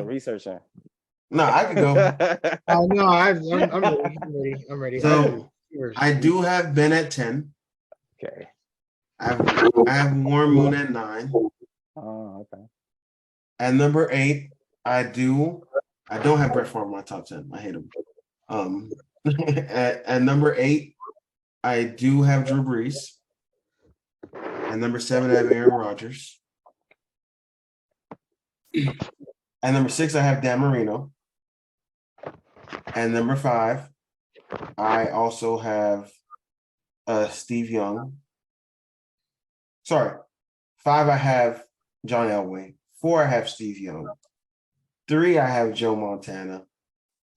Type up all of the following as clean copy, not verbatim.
researching. No, I could go. No, I'm ready. So I do have Ben at 10. Okay. I have Warren Moon at 9. Oh, okay. At number 8, I don't have Brett Favre in my top 10. I hate him. At number 8, I do have Drew Brees. At number 7, I have Aaron Rodgers. At number 6, I have Dan Marino. And number 5, I also have Steve Young. Sorry. 5, I have John Elway. 4, I have Steve Young. 3, I have Joe Montana.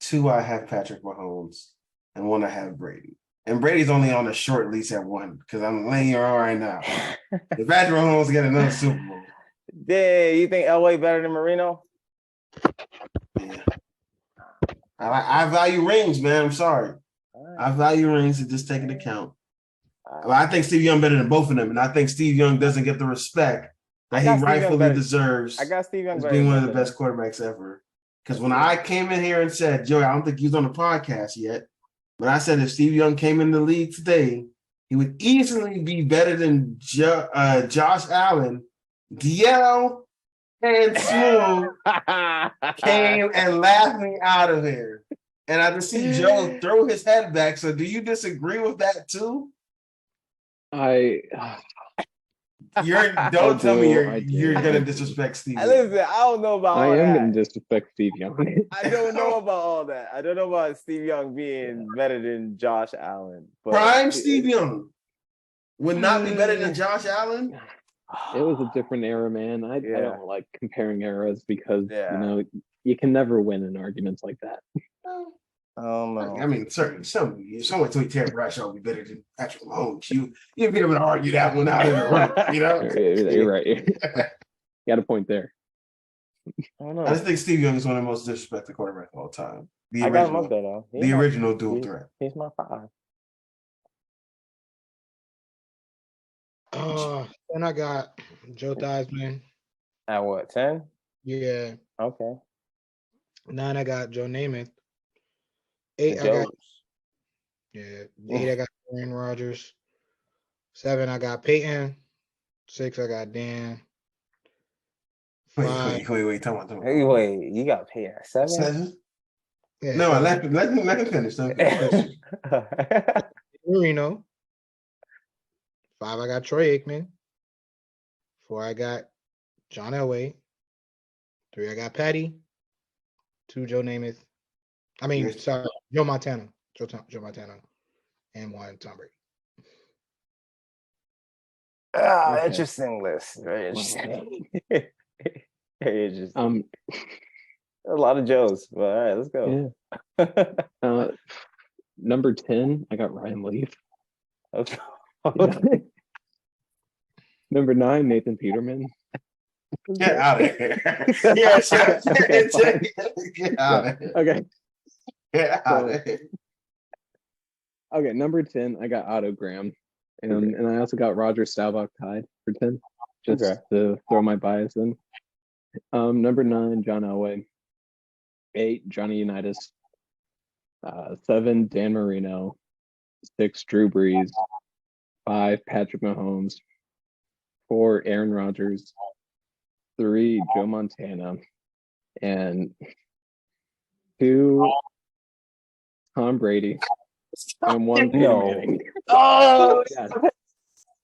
2, I have Patrick Mahomes. And 1, I have Brady. And Brady's only on a short lease at 1 because I'm laying you on right now. If Patrick Mahomes get another Super Bowl. Yeah, you think Elway better than Marino? Yeah. I value rings, man. I'm sorry. Right. I value rings and just take into account. I think Steve Young better than both of them, and I think Steve Young doesn't get the respect that he rightfully deserves. I got Steve Young as being one of the best quarterbacks ever. Because when I came in here and said, Joey, I don't think he was on the podcast yet, but I said if Steve Young came in the league today, he would easily be better than Josh Allen, DL, and Smooth came and laughed me out of here. And I just see Joe throw his head back. So do you disagree with that too? Don't tell me you're gonna disrespect Steve Young. Listen, I don't know about all that. I am gonna disrespect Steve Young. I don't know about all that. I don't know about Steve Young being better than Josh Allen. But Prime Steve Young would not be better than Josh Allen. It was a different era, man. I don't like comparing eras because you can never win in arguments like that. No. I mean, certainly, someone told Terry Bradshaw would be better than Patrick Mahomes. You'd be able to argue that one out in the room, you know? You're right. You got a point there. I don't know. I just think Steve Young is one of the most disrespected quarterbacks of all time. The original dual threat. He's my 5. Then I got Joe Theismann. At what, 10? Yeah. Okay. 9, I got Joe Namath. 8, I got 8, I got Aaron Rodgers. 7, I got Peyton. 6, I got Dan. Wait. Tell me. Wait, you got Peyton at 7? 7? Yeah, no, let him finish. Marino. 5, I got Troy Aikman. 4, I got John Elway. 3, I got Patty. 2, Joe Namath. Joe Montana. Joe Montana. And 1, Tom Brady. Interesting list. Very interesting. Very interesting. A lot of Joes. But all right, let's go. Yeah. Number 10, I got Ryan Leaf. Okay. Number 9, Nathan Peterman. Get out of here. Get out of here. Okay. Get out of here. Okay, number 10, I got Otto Graham. And I also got Roger Staubach tied for 10, just to throw my bias in. Number 9, John Elway. 8, Johnny Unitas. 7, Dan Marino. 6, Drew Brees. 5, Patrick Mahomes. 4, Aaron Rodgers. 3, Joe Montana. And 2, Tom Brady. And 1, Peyton Manning. Oh! Yes.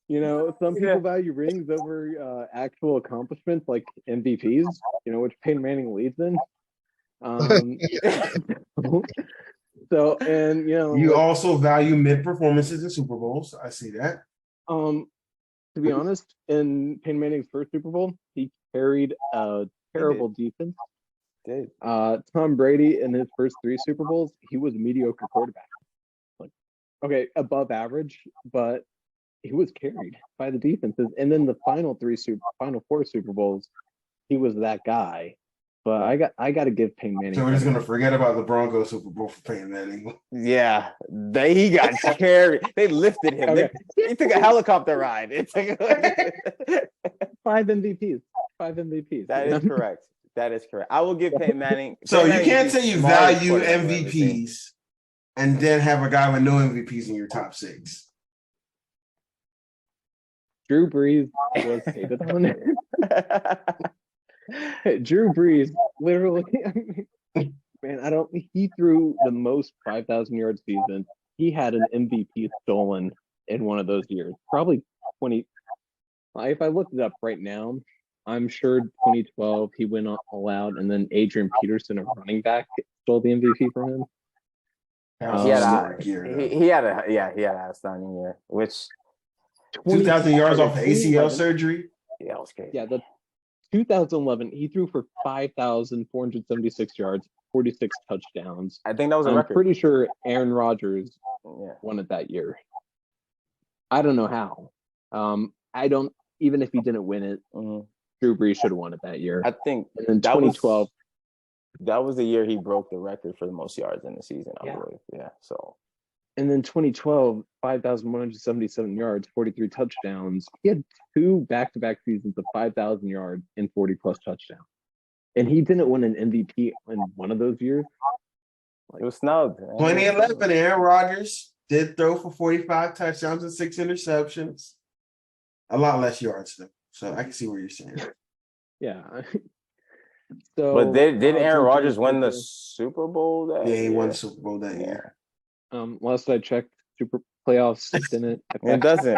You know, some people value rings over actual accomplishments like MVPs, which Peyton Manning leads in. So, and you also value mid performances in Super Bowls. I see that. To be honest, in Peyton Manning's first Super Bowl, he carried a terrible defense. Tom Brady in his first 3 Super Bowls, he was a mediocre quarterback. Above average, but he was carried by the defenses. And then the final 4 Super Bowls, he was that guy. But I got to give Peyton Manning. So we're just gonna forget about the Broncos Super Bowl for Peyton Manning. Yeah, he got carried. They lifted him. Okay. He took a helicopter ride. It took 5 MVPs. 5 MVPs. That is correct. That is correct. I will give Peyton Manning. So Peyton you Manning can't is the say you smartest value quarterback I've ever seen. MVPs and then have a guy with no MVPs in your top 6. Drew Brees was hated on. Drew Brees, literally, man, he threw the most 5,000 yard season. He had an MVP stolen in one of those years. Probably 20. If I looked it up right now, I'm sure 2012 he went all out, and then Adrian Peterson, a running back, stole the MVP from him. He had an outstanding year, which 2,000 yards off of ACL surgery. Yeah, that was crazy. Yeah, the 2011 he threw for 5,476 yards, 46 touchdowns. I think that was a record. I'm pretty sure Aaron Rodgers won it that year. I don't know how. Even if he didn't win it, Drew Brees should have won it that year. I think. And then 2012. That was the year he broke the record for the most yards in the season, I believe. Yeah. So. And then 2012, 5,177 yards, 43 touchdowns. He had 2 back-to-back seasons of 5,000 yards and 40-plus touchdowns. And he didn't win an MVP in one of those years. It was snubbed. 2011, Aaron Rodgers did throw for 45 touchdowns and 6 interceptions. A lot less yards, though. So I can see what you're saying. Yeah. So, but didn't Aaron Rodgers win the Super Bowl that year? Yeah, he won the Super Bowl that year. Last I checked, Super playoffs didn't. It doesn't.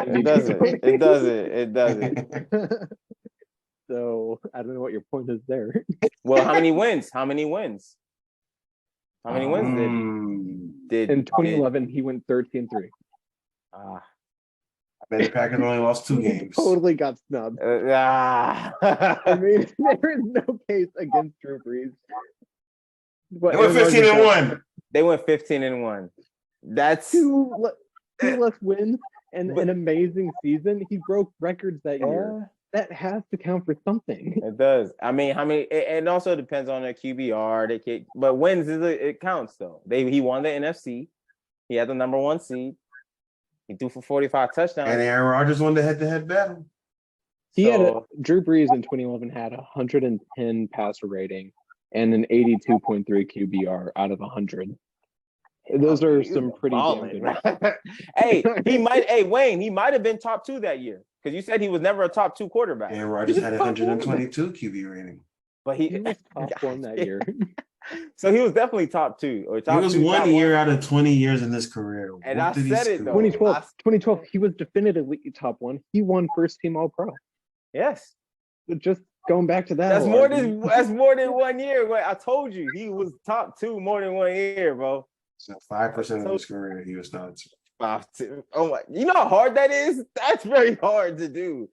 So I don't know what your point is there. Well, how many wins? How many wins did in 2011 he went 13-3. I bet the Packers only lost 2 games. Totally got snubbed. I mean, there is no case against Drew Brees. They went 15-1. They went 15-1. That's 2 less wins and an amazing season. He broke records that year. That has to count for something. It does. I mean, how many? It also depends on their QBR. But wins it counts though. He won the NFC. He had the number 1 seed. He threw for 45 touchdowns. And Aaron Rodgers won the head-to-head battle. Drew Brees in 2011 had 110 passer rating and an 82.3 QBR out of 100. Those are some pretty damn good. Wayne, he might have been top 2 that year because you said he was never a top 2 quarterback. Aaron Rodgers had 122 QB rating. But he was top 1 that year. So he was definitely top 2 or top 2. He was 1 year out of 20 years in his career. And I said it though. 2012, he was definitively top 1. He won first team All-Pro. Yes. Just going back to that. That's more than 1 year. Wait, I told you he was top 2 more than 1 year, bro. So 5% of his career, he was not 5-2. Oh my! You know how hard that is? That's very hard to do.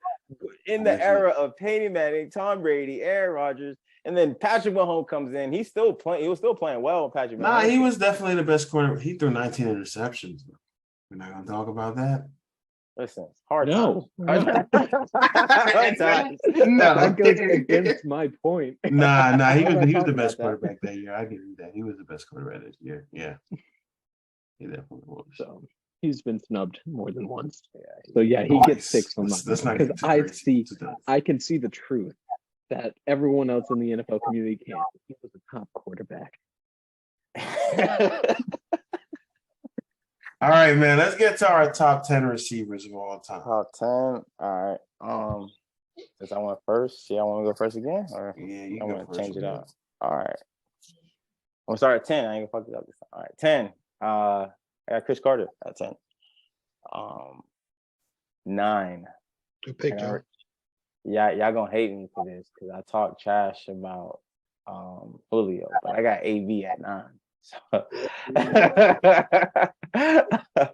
In the era of Peyton Manning, Tom Brady, Aaron Rodgers, and then Patrick Milhomme comes in. He was still playing well with Patrick Milhomme. Nah, he was definitely the best quarterback. He threw 19 interceptions. We're not gonna talk about that. Listen, hard. No. Hard times. No, that goes against my point. Nah. He was the best quarterback that year. I give you that. He was the best quarterback this year. Yeah. He definitely was. So he's been snubbed more than once. So yeah, he gets 6 on that. Let's not because I can see the truth that everyone else in the NFL community can't. He was a top quarterback. All right, man. Let's get to our top 10 receivers of all time. Top 10. All right. Since I went first, I want to go first again, or you I want to change it up. All right. I'm gonna start at 10. I ain't gonna fuck it up this time. All right, 10. I got Chris Carter at 10. 9. Good pick, Joe. Y'all gonna hate me for this because I talk trash about Julio, but I got AV at 9.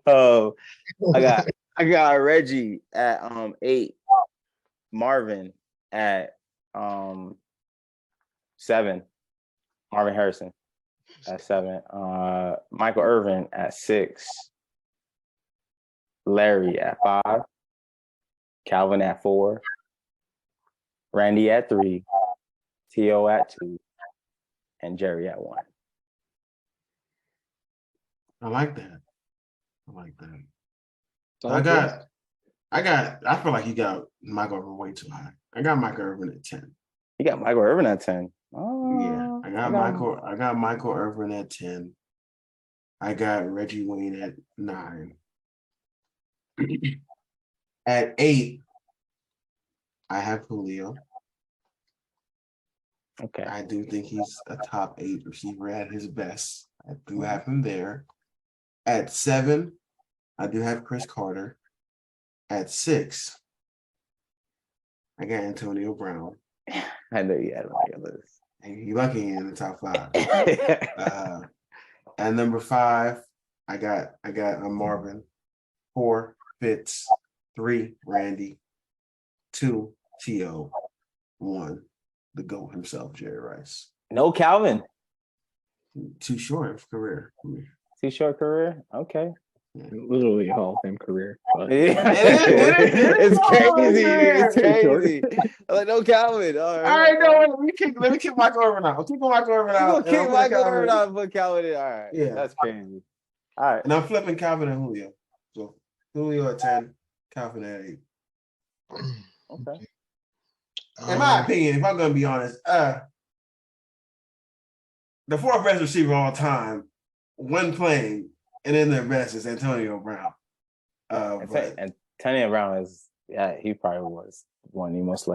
So I got Reggie at 8, Marvin at 7, Marvin Harrison at 7, Michael Irvin at 6, Larry at 5, Calvin at 4, Randy at 3, T.O. at 2, and Jerry at 1. I like that. I feel like you got Michael Irvin way too high. I got Michael Irvin at 10. You got Michael Irvin at 10. Yeah, I got Michael Irvin at 10. I got Reggie Wayne at 9. At 8, I have Julio. Okay. I do think he's a top 8 receiver at his best. I do have him there. At 7, I do have Chris Carter. At 6, I got Antonio Brown. I know you had him on your list. And you lucky in the top 5. At number 5, I got Marvin. 4, Fitz. 3, Randy. 2, T.O. 1, the GOAT himself, Jerry Rice. No Calvin. Too short of career. Too short career. Okay. Literally a Hall of Fame career. But It's crazy. It's crazy. I'm like, no Calvin. All right, no, let me kick Michael Irvin out. I'll kick Michael Irvin out. You gonna kick Michael Irvin out and put Calvin in? All right. Yeah. That's crazy. All right. And I'm flipping Calvin and Julio. So Julio at 10, Calvin at 8. Okay. In my opinion, if I'm gonna be honest, the 4th best receiver of all time when playing and in their best is Antonio Brown. And Antonio Brown he probably was one of the most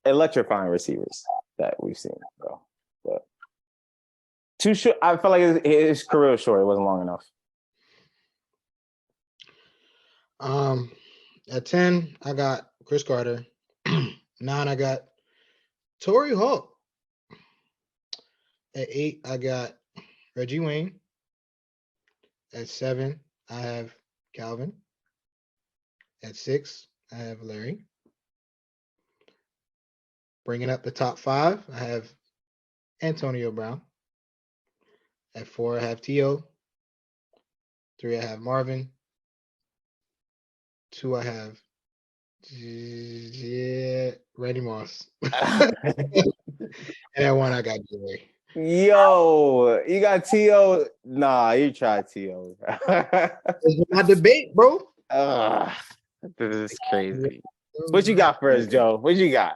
electrifying receivers that we've seen, bro. But too short. I felt like his career was short. It wasn't long enough. At 10, I got Chris Carter. 9, I got Torrey Holt. At 8, I got Reggie Wayne. At 7, I have Calvin. At 6, I have Larry. Bringing up the top 5, I have Antonio Brown. At 4, I have T.O. 3, I have Marvin. 2, I have Randy Moss. And at 1, I got Jerry. Yo, you got T.O. Nah, you tried T.O. It's my debate, bro. This is crazy. What you got for us, Joe? What you got?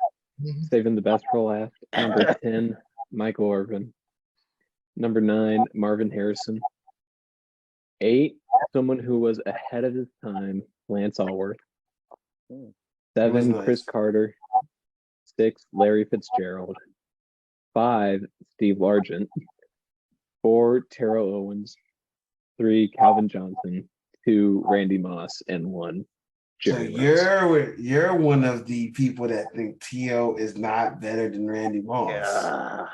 Saving the best for last. Number 10, Michael Irvin. Number 9, Marvin Harrison. 8, someone who was ahead of his time, Lance Allworth. 7, nice. Chris Carter. 6, Larry Fitzgerald. 5, Steve Largent. 4, Terrell Owens. 3, Calvin Johnson. 2, Randy Moss. And 1, So you're one of the people that think T.O. is not better than Randy Moss. Yeah.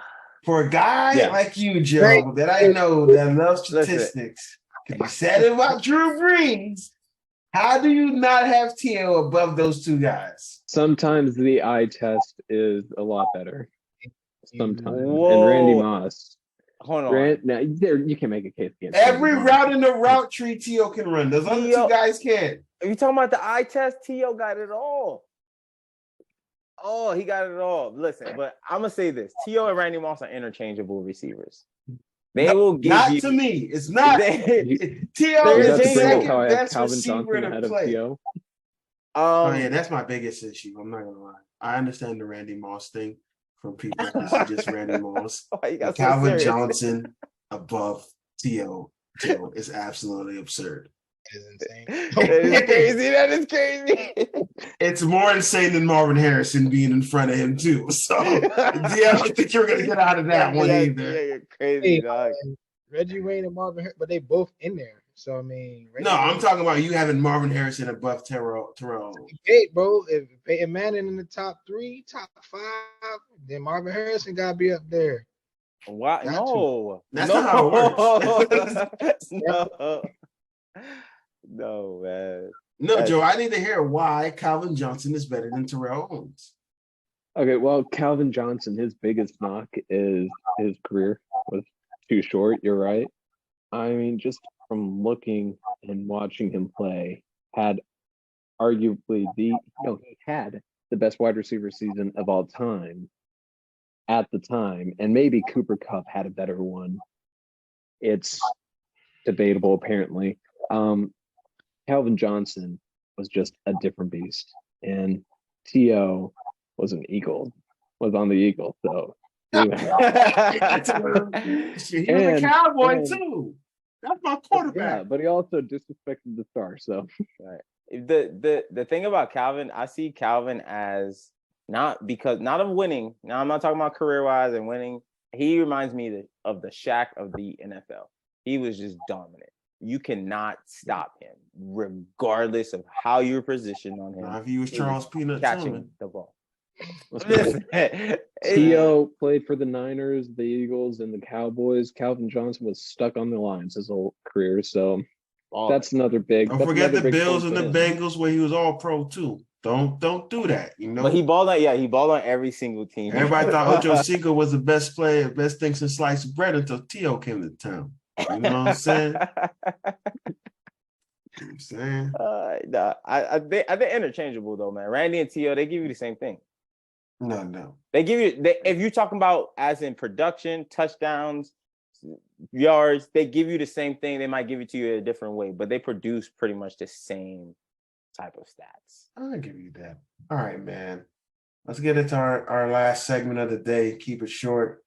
For a guy like you, Joe, that I know that loves statistics, because you said it about Drew Brees, how do you not have T.O. above those two guys? Sometimes the eye test is a lot better. Sometimes. Whoa. And Randy Moss. Hold on. Now, you can make a case against Every Randy Moss. route in the route tree, T.O. can run. Those other two guys can't. Are you talking about the eye test? T.O. got it all. Oh, he got it all. Listen, but I'm going to say this. T.O. and Randy Moss are interchangeable receivers. They will give not you... to me. It's not. T.O. is the second best receiver in the play. Oh, yeah, that's my biggest issue. I'm not going to lie. I understand the Randy Moss thing from people who just Randy Moss. Calvin Johnson above T.O. is absolutely absurd. Is insane. That is crazy. That is crazy. It's more insane than Marvin Harrison being in front of him too. So I don't think you're gonna get out of that one either. Yeah, you're crazy, dog. Reggie Wayne and Marvin, but they both in there. So I mean, no, I'm talking about you having Marvin Harrison above Terrell. Hey, bro, if Peyton Manning in the top 3, top 5, then Marvin Harrison gotta be up there. Why? No, that's not how it works. No, man. No, Joe, I need to hear why Calvin Johnson is better than Terrell Owens. Okay, well, Calvin Johnson, his biggest knock is his career was too short. You're right. I mean, just from looking and watching him play, had arguably he had the best wide receiver season of all time at the time, and maybe Cooper Kupp had a better one. It's debatable, apparently. Calvin Johnson was just a different beast, and T.O. was on the Eagle. So Shit, he was a Cowboy too. That's my Yeah, quarterback. but he also disrespected the star. So Right. The thing about Calvin, I see Calvin as not of winning. Now I'm not talking about career wise and winning. He reminds me of the Shaq of the NFL. He was just dominant. You cannot stop him, regardless of how you're positioned on him. Now, if he was Charles Peanut catching Tillman. the ball. T.O. played for the Niners, the Eagles, and the Cowboys. Calvin Johnson was stuck on the lines his whole career. So that's another big. Don't forget the big Bills point and for the him. Bengals where he was all pro too. Don't do that. You know. But he balled on every single team. Everybody thought Ocho Cinco was the best player, best thing since sliced bread until T.O. came to town. You know what I'm saying? No, I think they're interchangeable though, man. Randy and T.O., they give you the same thing. No. They give you if you're talking about as in production, touchdowns, yards, they give you the same thing. They might give it to you in a different way, but they produce pretty much the same type of stats. I'll give you that. All right, man. Let's get into our last segment of the day. Keep it short.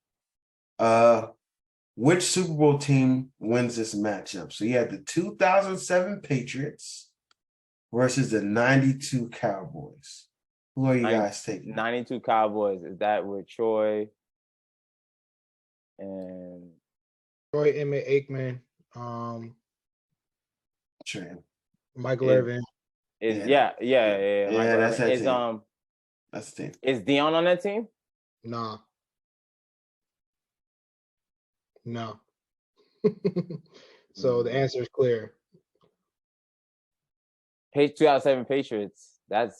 Which Super Bowl team wins this matchup? So you had the 2007 Patriots versus the 92 Cowboys. Who are you guys taking? 92 Cowboys. Is that with Troy and Emmett Aikman, Michael Irvin. Yeah. That's that team. That's the team. Is Dion on that team? No. So the answer is clear. 2007 Patriots. That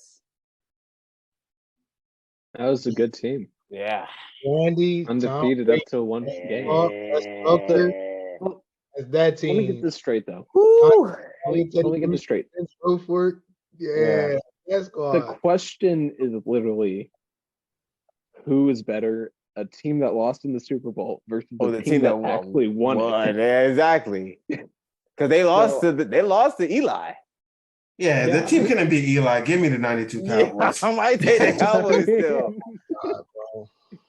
was a good team. Yeah. Randy undefeated up to one game. That's that team. Let me get this straight though. Let me get this straight. Yeah. That's good. The question is literally, who is better? A team that lost in the Super Bowl versus the team that actually won it. Yeah, exactly. Because they lost to Eli. Yeah, the team couldn't beat Eli. Give me the 92 Cowboys. Yeah, I might take the Cowboys still.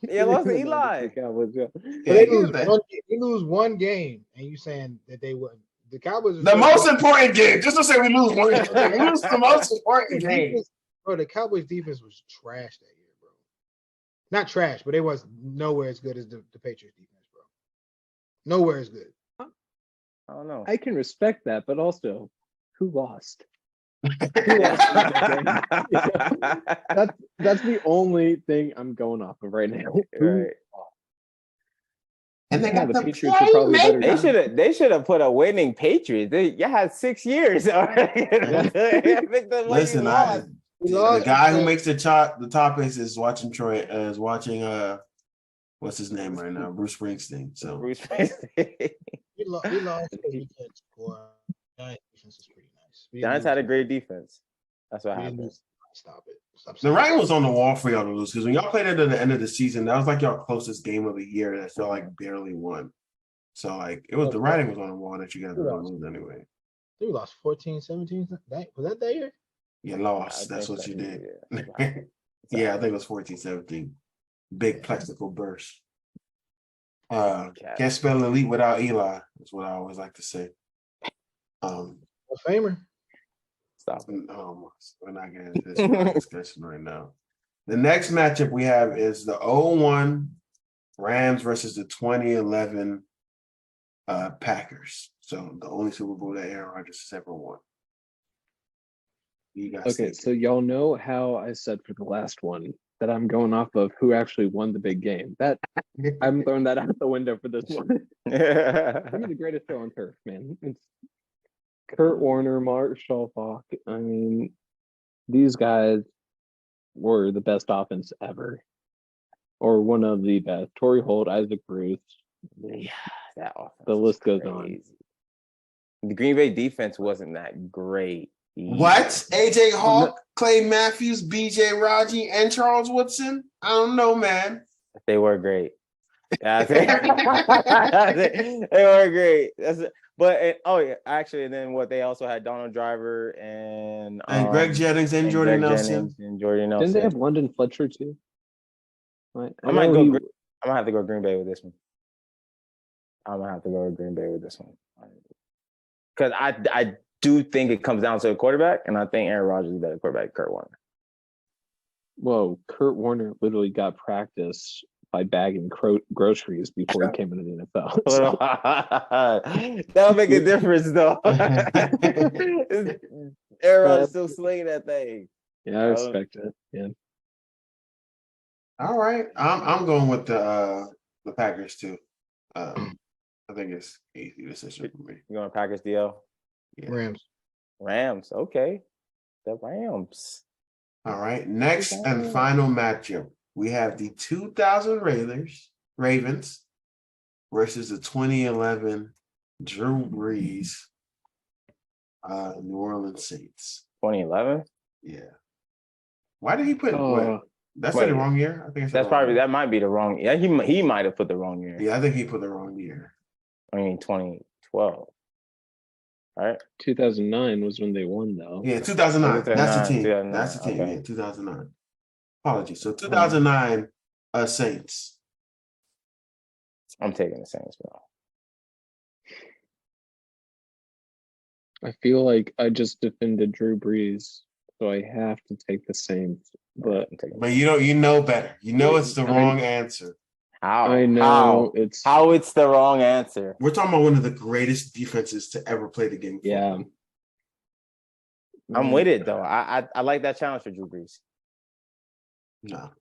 Yeah, lost to Eli. Cowboys, yeah. They lose one game, and you saying that they wouldn't. The Cowboys. The most important game. Just to say we lose one. We lose the most important game. Bro, the Cowboys defense was trash that year, bro. Not trash, but it was nowhere as good as the Patriots defense, bro. Nowhere as good. I don't know. I can respect that, but also, who lost? That's the only thing I'm going off of right now. Right. And they got the Patriots are probably better. They should have put a winning Patriots. You had 6 years already. Listen, the guy who makes the topics is watching what's his name right now? Bruce Springsteen. So Bruce Springsteen. We lost because we can't score. Giants defense is pretty nice. Giants had a great defense. That's what happened. Stop it. The writing was on the wall for y'all to lose because when y'all played it at the end of the season, that was like y'all closest game of the year that y'all like barely won. So like it was the writing was on the wall that you guys were gonna lose anyway. We lost 14-17. Was that year? You lost. That's what you did. Yeah, I think it was 14-17. Big plexical burst. Can't spell elite without Eli. That's what I always like to say. Famer. Stop. We're not getting into this discussion right now. The next matchup we have is the 0-1 Rams versus the 2011 Packers. So the only Super Bowl that Aaron Rodgers has ever won. You guys okay, so y'all know how I said for the last one that I'm going off of who actually won the big game. That I'm throwing that out the window for this one. Give me the greatest show on turf, man. It's Kurt Warner, Marshall Faulk. I mean, these guys were the best offense ever, or one of the best. Torrey Holt, Isaac Bruce. Yeah, that offense. The list goes on. The Green Bay defense wasn't that great. What? AJ Hawk, Clay Matthews, BJ Raji, and Charles Woodson? I don't know, man. They were great. Yeah, they were great. Actually, and then they also had Donald Driver and Greg Jennings and Jordy Nelson. Didn't they have London Fletcher too? I might I'm gonna have to go Green Bay with this one. Because I do think it comes down to a quarterback, and I think Aaron Rodgers is a better quarterback than Kurt Warner. Whoa, Kurt Warner literally got practice by bagging groceries before he came into the NFL. So. That'll make a difference, though. Aaron Rodgers still slinging that thing. Yeah, I expect it. Yeah. All right, I'm going with the Packers too. I think it's easy decision for me. You going to Packers, DL? Yeah. Rams. Okay. The Rams. All right, next and final matchup. We have the 2000 Ravens versus the 2011 Drew Brees New Orleans Saints. 2011? Yeah. Why did he put that's the wrong year? I think that's probably that might be the wrong. Yeah, he might have put the wrong year. Yeah, I think he put the wrong year. I mean 2012. Right? 2009 was when they won, though. Yeah, 2009. That's the team. 2009. That's the team. Okay. Yeah, 2009. Apologies. So 2009 Saints. I'm taking the Saints, bro. I feel like I just defended Drew Brees, so I have to take the Saints. But you know better. You know it's the wrong answer. How? I know how it's the wrong answer. We're talking about one of the greatest defenses to ever play the game. Yeah. I'm with it though. I like that challenge for Drew Brees. No.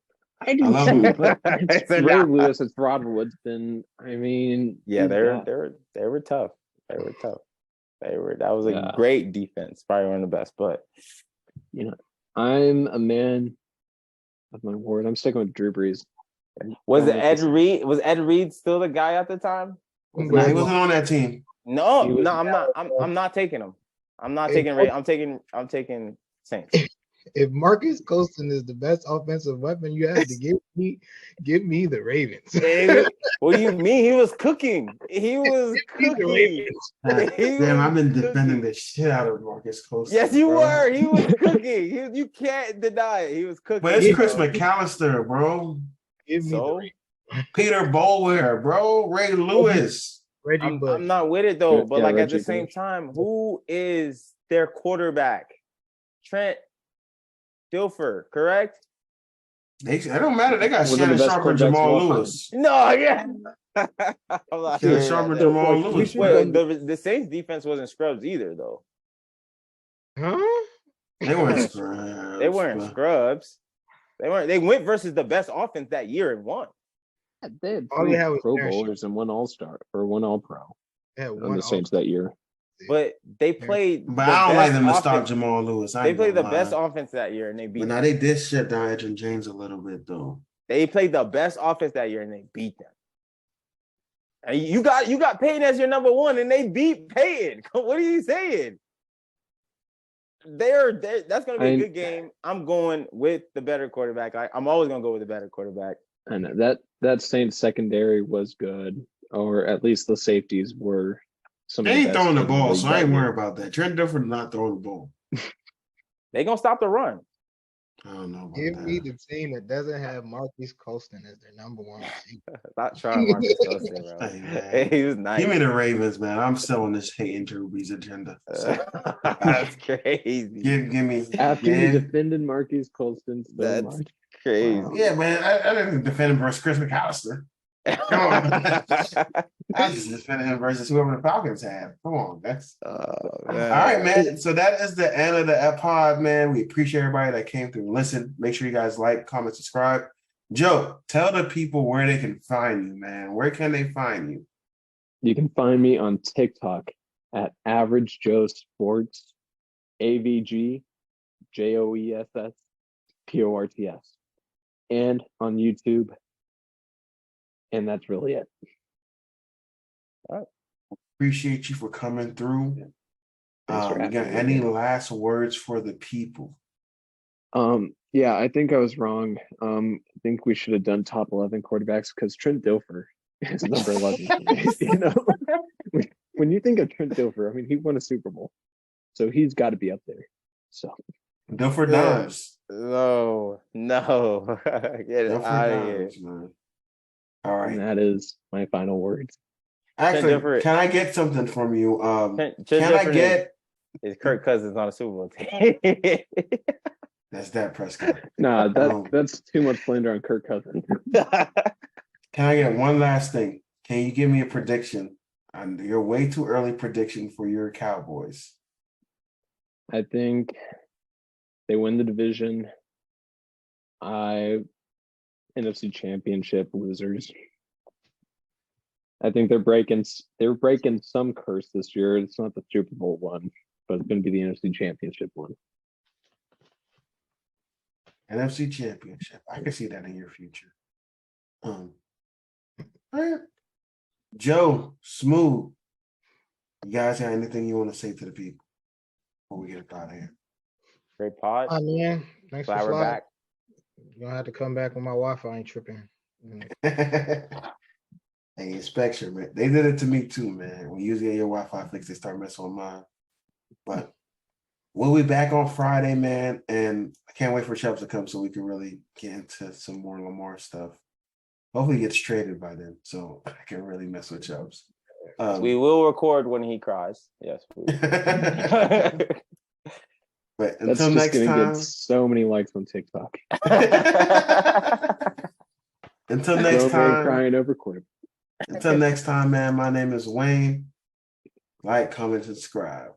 I do too, but it's Ray Lewis, it's Rod Woodson. I mean, yeah, they were tough. They were tough. That was a great defense, probably one of the best. But you know, I'm a man of my word. I'm sticking with Drew Brees. Was Ed Reed still the guy at the time? No, he wasn't on that team. No, I'm not. I'm not taking him. I'm not taking Ray. I'm taking Saints. If Marcus Colston is the best offensive weapon you have to give me the Ravens. What do you mean? He was cooking. Damn, I've been defending the shit out of Marcus Colston. Yes, you were. He was cooking. You can't deny it. He was cooking. But it's Chris McAllister, bro. Give me the Peter Bolware, bro. Ray Lewis. I'm not with it though. But at the same time, who is their quarterback? Trent Dilfer, correct? It don't matter. They got Shannon Sharp and Jamal Lewis. No, yeah. Shannon Sharp and Jamal Lewis. Wait, the Saints defense wasn't scrubs either, though. Huh? They weren't scrubs. They weren't scrubs. They weren't. They went versus the best offense that year and won. They had three Pro Bowlers and one All-Star or one All-Pro on the Saints that year. But they played. But I don't like them to stop Jamal Lewis. They played the best offense that year and they beat. But now they did shut down Edgerrin James a little bit though. They played the best offense that year and they beat them. And you got Payton as your number one and they beat Payton. What are you saying? That's going to be a good game. I'm going with the better quarterback. I'm always going to go with the better quarterback. I know that Saints secondary was good, or at least the safeties were. They ain't throwing the ball, so I ain't worried about that. Trent Dilfer not throwing the ball. They gonna stop the run. I don't know. Give me the team that doesn't have Marcus Colston as their number one receiver. Not trying Marcus Colston, bro. Hey, he was nice. Give me the Ravens, man. I'm still on this hating Drew Brees agenda. So. That's crazy. Give me after you defended Marcus Colston so much. Crazy. Yeah, man. I didn't defend him versus Chris McAllister. Come on. I just defended him versus whoever the Falcons have. Come on. That's all right, man. So that is the end of the pod, man. We appreciate everybody that came through and listened. Make sure you guys like, comment, subscribe. Joe, tell the people where they can find you, man. Where can they find you? You can find me on TikTok at Average Joe Sports, AVG JOESS PORTS, and on YouTube. And that's really it. All right. Appreciate you for coming through. You got any last words for the people? Yeah, I think I was wrong. I think we should have done top 11 quarterbacks because Trent Dilfer is number 11. You know, when you think of Trent Dilfer, I mean, he won a Super Bowl, so he's got to be up there. So Dilfer Dimes. No, get it out of here. Man. All And right. that is my final words. Actually, different- can I get something from you? Just Can I different get is Kirk Cousins on a Super Bowl team? that's Dak Prescott? Nah, Um, that's too much slander on Kirk Cousins. Can I get one last thing? Can you give me a prediction? Your way too early prediction for your Cowboys. I think they win the division. NFC Championship losers. I think they're breaking some curse this year. It's not the Super Bowl one, but it's going to be the NFC Championship one. NFC Championship. I can see that in your future. All right. Joe, Smooth. You guys have anything you want to say to the people before we get up out of here? Great pod. Oh, man. Thanks for Glad we're sliding. back. You're gonna have to come back when my Wi-Fi ain't tripping. Hey, inspection, man. They did it to me too, man. When you get your Wi-Fi fixed, they start messing with mine. But we'll be back on Friday, man. And I can't wait for Chubbs to come so we can really get into some more Lamar stuff. Hopefully he gets traded by then, so I can really mess with Chubbs. We will record when he cries. Yes. We will. But That's until just next going to time. get so many likes on TikTok. Until next Grown man time. crying over quarterback. Until next time, man. My name is Wayne. Like, comment, subscribe.